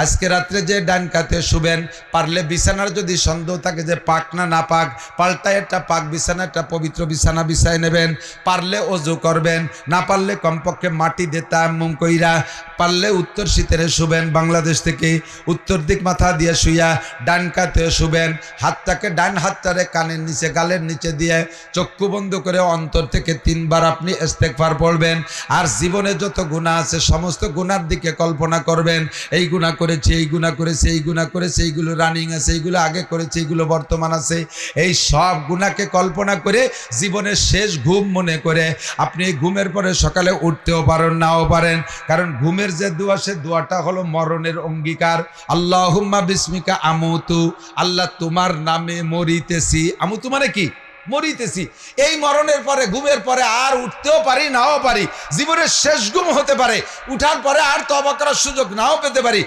আজকে রাত্রে যে ডান কাতে শুবেন, পারলে বিছানার যদি সন্দেহ থাকে যে পাক না না পাক, পাল্টায় একটা পাক বিছানা, একটা পবিত্র বিছানা বিছায় নেবেন। পারলে অজু করবেন, না পারলে কমপক্ষে মাটি দিয়ে তায়াম্মুম কইরা, পারলে উত্তর শীতের শুবেন। বাংলাদেশ থেকে উত্তর দিক মাথা দিয়ে শুইয়া ডান কাতে শুবেন। হাতটাকে, ডান হাতটারে কানের নিচে, গালের নিচে দিয়ে চক্ষু বন্ধ করে অন্তর থেকে 3 বার আপনি ইস্তেগফার পড়বেন। আর জীবনে যত গুনাহ আছে সমস্ত গুনার দিকে কল্পনা করবেন, এই গুনাহ করেছি, এই গুনাহ করেছি, এই গুনাহ করেছি, এইগুলো রানিং আছে, এইগুলো আগে করেছি, এইগুলো বর্তমান আছে, এই সব গুনাহকে কল্পনা করে জীবনের শেষ ঘুম মনে করে আপনি এই ঘুমের পরে সকালে উঠতেও পারেন, নাও পারেন। কারণ ঘুমের যে দোয়া, সে দোয়াটা হলো মরণের অঙ্গীকার। আল্লাহুম্মা বিসমিকা আমুতু, আল্লাহ তোমার নামে মরিতেছি। আমুতু মানে কি? মরিতেছি। এই মরণের পরে, ঘুমের পরে আর উঠতেও পারি, নাও পারি, জীবনের শেষ ঘুম হতে পারে, উঠার পরে আর তওবা করার সুযোগ নাও পেতে পারি,